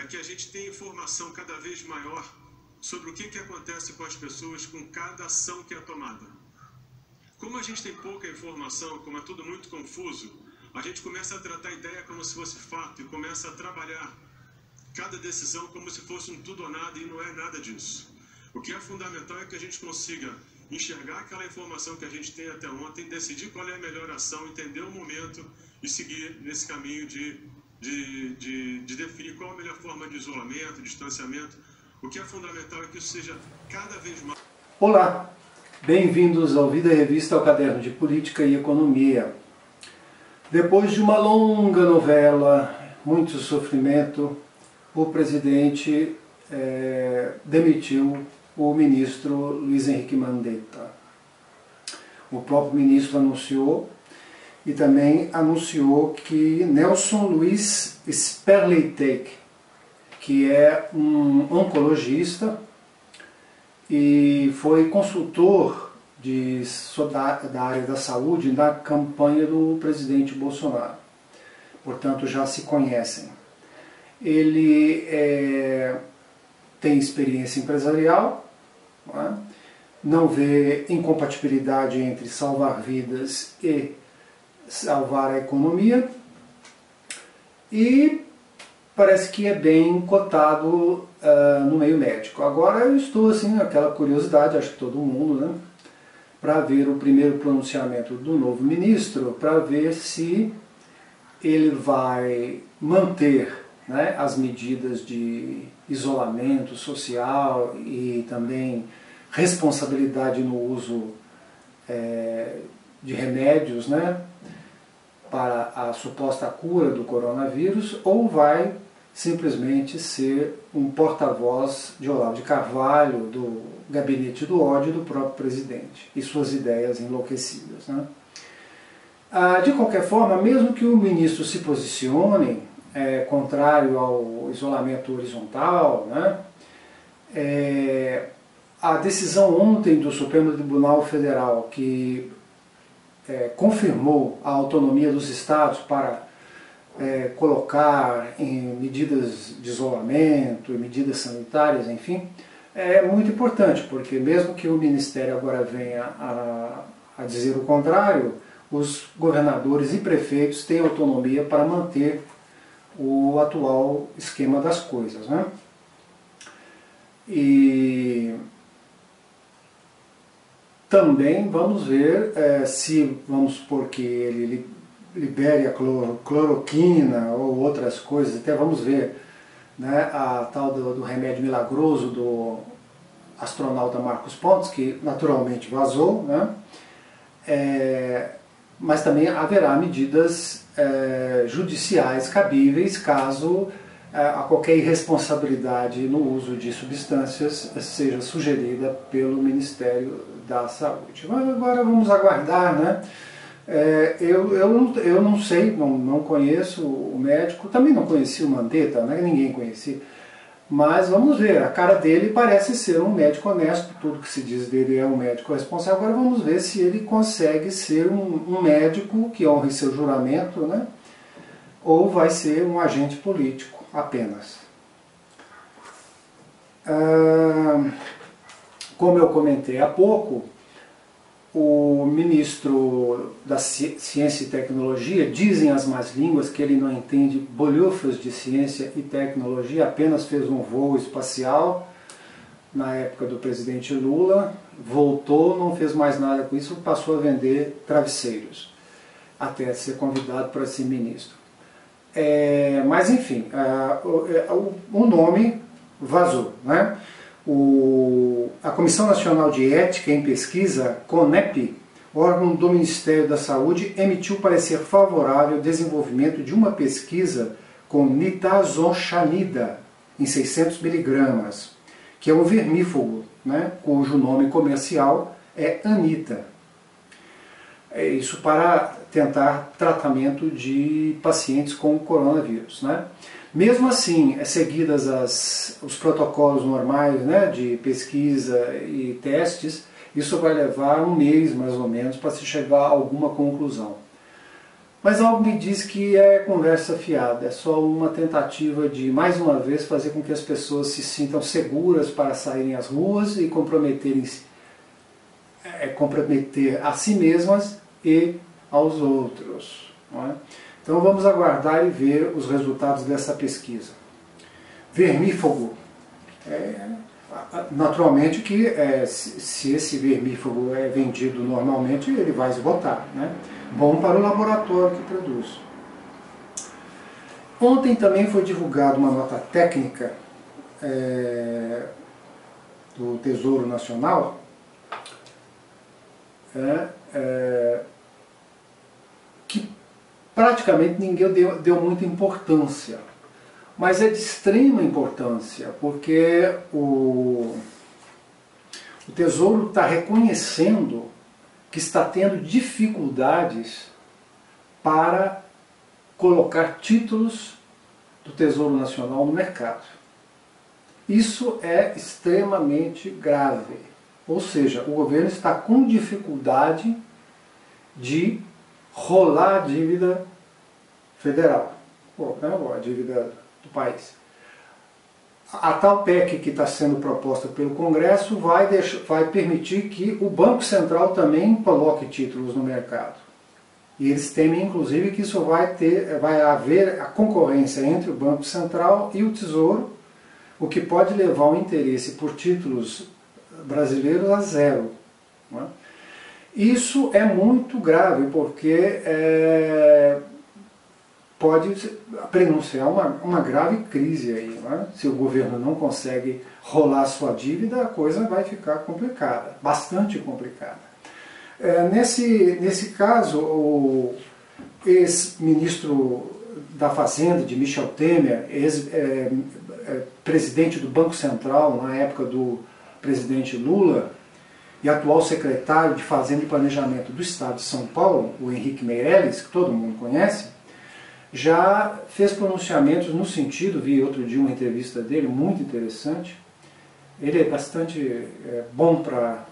que a gente tenha informação cada vez maior sobre o que acontece com as pessoas com cada ação que é tomada. Como a gente tem pouca informação, como é tudo muito confuso, a gente começa a tratar a ideia como se fosse fato e começa a trabalhar cada decisão como se fosse um tudo ou nada, e não é nada disso. O que é fundamental é que a gente consiga enxergar aquela informação que a gente tem até ontem, decidir qual é a melhor ação, entender o momento e seguir nesse caminho de definir qual a melhor forma de isolamento, distanciamento. O que é fundamental é que isso seja cada vez mais... Olá, bem-vindos ao Vida Revista, ao Caderno de Política e Economia. Depois de uma longa novela, muito sofrimento, o presidente demitiu o ministro Luiz Henrique Mandetta. O próprio ministro anunciou e também anunciou que Nelson Luiz Sperlitec, que é um oncologista e foi consultor da área da saúde na campanha do presidente Bolsonaro. Portanto, já se conhecem. Ele tem experiência empresarial, não vê incompatibilidade entre salvar vidas e salvar a economia, e parece que é bem cotado no meio médico. Agora eu estou assim, aquela curiosidade, acho que todo mundo, né, para ver o primeiro pronunciamento do novo ministro, para ver se ele vai manter, né, as medidas de isolamento social e também responsabilidade no uso de remédios, né, para a suposta cura do coronavírus, ou vai simplesmente ser um porta-voz de Olavo de Carvalho, do gabinete do ódio do próprio presidente e suas ideias enlouquecidas, né? De qualquer forma, mesmo que o ministro se posicione contrário ao isolamento horizontal, né, a decisão ontem do Supremo Tribunal Federal, que confirmou a autonomia dos estados para colocar em medidas de isolamento, medidas sanitárias, enfim, é muito importante, porque mesmo que o Ministério agora venha a dizer o contrário, os governadores e prefeitos têm autonomia para manter o atual esquema das coisas, né? E também vamos ver se, vamos supor que ele libere a cloroquina ou outras coisas, até vamos ver, né, a tal do remédio milagroso do astronauta Marcos Pontes, que naturalmente vazou, né? Mas também haverá medidas judiciais cabíveis caso a qualquer irresponsabilidade no uso de substâncias seja sugerida pelo Ministério da Saúde. Mas agora vamos aguardar, né? Eu não sei, não conheço o médico, também não conheci o Mandetta, né? Ninguém conhecia, mas vamos ver, a cara dele parece ser um médico honesto, tudo que se diz dele é um médico responsável. Agora vamos ver se ele consegue ser um médico que honre seu juramento, né? Ou vai ser um agente político apenas. Como eu comentei há pouco, o ministro da Ciência e Tecnologia, dizem as más línguas que ele não entende bolhufas de ciência e tecnologia, apenas fez um voo espacial na época do presidente Lula, voltou, não fez mais nada com isso, passou a vender travesseiros, até ser convidado para ser ministro. Mas enfim, o nome vazou, né? A Comissão Nacional de Ética em Pesquisa, CONEP, órgão do Ministério da Saúde, emitiu parecer favorável ao desenvolvimento de uma pesquisa com nitazoxanida em 600 miligramas, que é um vermífugo, né, cujo nome comercial é Anita. Isso para tentar tratamento de pacientes com coronavírus, né? Mesmo assim, seguidas os protocolos normais, né, de pesquisa e testes, isso vai levar um mês mais ou menos para se chegar a alguma conclusão. Mas algo me diz que é conversa fiada, é só uma tentativa de, mais uma vez, fazer com que as pessoas se sintam seguras para saírem às ruas e comprometer a si mesmas e aos outros. Não é? Então vamos aguardar e ver os resultados dessa pesquisa. Vermífugo. Naturalmente que se esse vermífugo é vendido normalmente, ele vai esgotar, né? Bom para o laboratório que produz. Ontem também foi divulgada uma nota técnica do Tesouro Nacional que praticamente ninguém deu muita importância. Mas é de extrema importância, porque o Tesouro está reconhecendo que está tendo dificuldades para colocar títulos do Tesouro Nacional no mercado. Isso é extremamente grave. Ou seja, o governo está com dificuldade de rolar a dívida federal, a dívida do país. A tal PEC que está sendo proposta pelo Congresso vai permitir que o Banco Central também coloque títulos no mercado. E eles temem, inclusive, que isso vai haver a concorrência entre o Banco Central e o Tesouro, o que pode levar o interesse por títulos brasileiros a zero. Não é? Isso é muito grave, porque pode prenunciar uma grave crise aí. Não é? Se o governo não consegue rolar sua dívida, a coisa vai ficar complicada, bastante complicada. Nesse caso, o ex-ministro da Fazenda, de Michel Temer, ex-presidente do Banco Central na época do presidente Lula, e atual secretário de Fazenda e Planejamento do Estado de São Paulo, o Henrique Meirelles, que todo mundo conhece, já fez pronunciamentos no sentido, vi outro dia uma entrevista dele, muito interessante. Ele é bastante bom para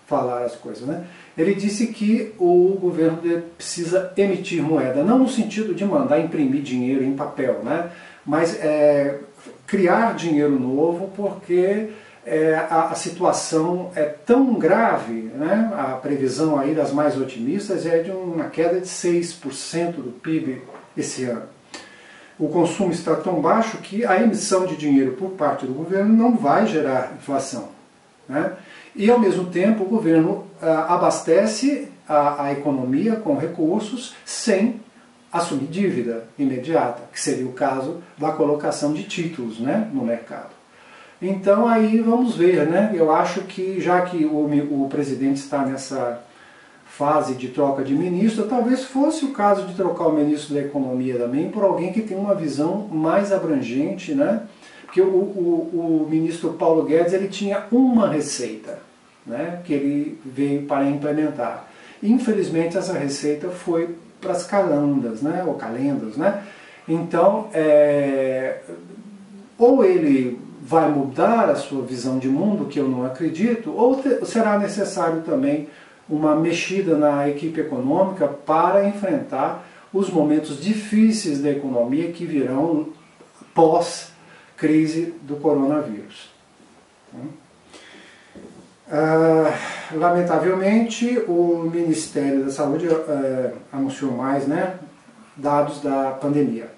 falar as coisas, né? Ele disse que o governo precisa emitir moeda, não no sentido de mandar imprimir dinheiro em papel, né? Mas criar dinheiro novo, porque a situação é tão grave, né? A previsão aí das mais otimistas é de uma queda de 6% do PIB esse ano. O consumo está tão baixo que a emissão de dinheiro por parte do governo não vai gerar inflação, né? E ao mesmo tempo o governo abastece a economia com recursos sem assumir dívida imediata, que seria o caso da colocação de títulos, né, no mercado. Então aí vamos ver, né? Eu acho que já que o presidente está nessa fase de troca de ministro, talvez fosse o caso de trocar o ministro da Economia também por alguém que tem uma visão mais abrangente, né? Porque o ministro Paulo Guedes, ele tinha uma receita, né, que ele veio para implementar. Infelizmente essa receita foi para as calendas, né, ou calendas, né? Então, ou ele vai mudar a sua visão de mundo, que eu não acredito, ou será necessário também uma mexida na equipe econômica para enfrentar os momentos difíceis da economia que virão pós-crise do coronavírus. Lamentavelmente, o Ministério da Saúde anunciou mais, né, dados da pandemia.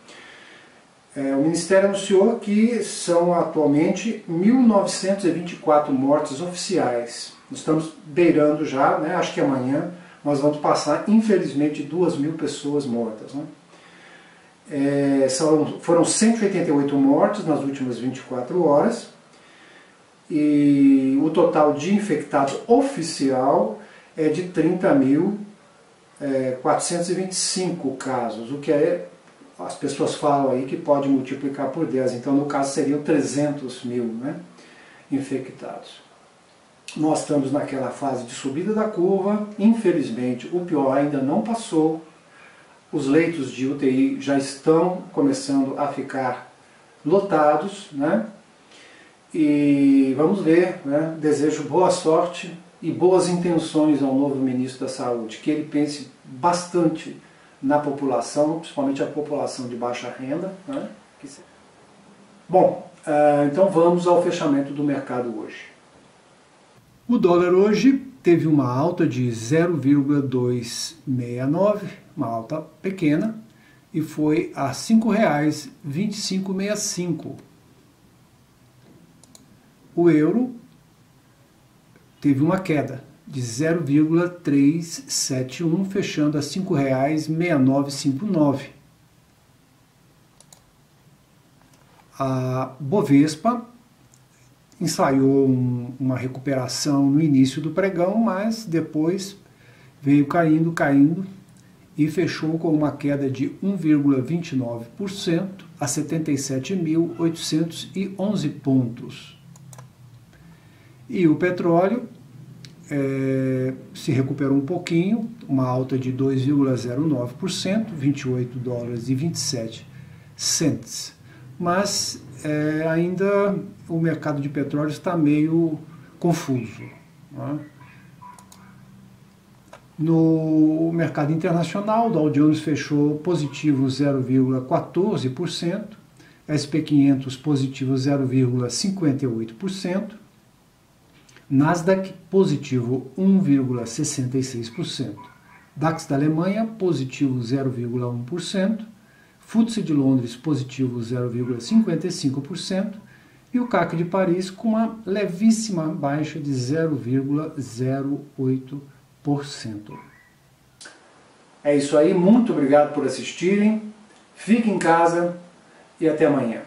O Ministério anunciou que são atualmente 1.924 mortes oficiais. Nós estamos beirando já, né, acho que amanhã nós vamos passar, infelizmente, 2.000 pessoas mortas. Né? Foram 188 mortes nas últimas 24 horas. E o total de infectados oficial é de 30.425 casos, o que as pessoas falam aí que pode multiplicar por 10, então no caso seriam 300 mil, né, infectados. Nós estamos naquela fase de subida da curva, infelizmente o pior ainda não passou, os leitos de UTI já estão começando a ficar lotados, né? E vamos ver, né? Desejo boa sorte e boas intenções ao novo ministro da Saúde, que ele pense bastante na população, principalmente a população de baixa renda, né? Bom, então vamos ao fechamento do mercado hoje. O dólar hoje teve uma alta de 0,269, uma alta pequena, e foi a R$ 5,2565. O euro teve uma queda de 0,371, fechando a R$ 5,6959. A Bovespa ensaiou uma recuperação no início do pregão, mas depois veio caindo e fechou com uma queda de 1,29% a 77.811 pontos. E o petróleo se recuperou um pouquinho, uma alta de 2,09%, $28,27. Mas ainda o mercado de petróleo está meio confuso, né? No mercado internacional, o Dow Jones fechou positivo 0,14%, S&P 500 positivo 0,58%, Nasdaq positivo 1,66%, DAX da Alemanha positivo 0,1%, FTSE de Londres positivo 0,55% e o CAC de Paris com uma levíssima baixa de 0,08%. É isso aí, muito obrigado por assistirem, fiquem em casa e até amanhã.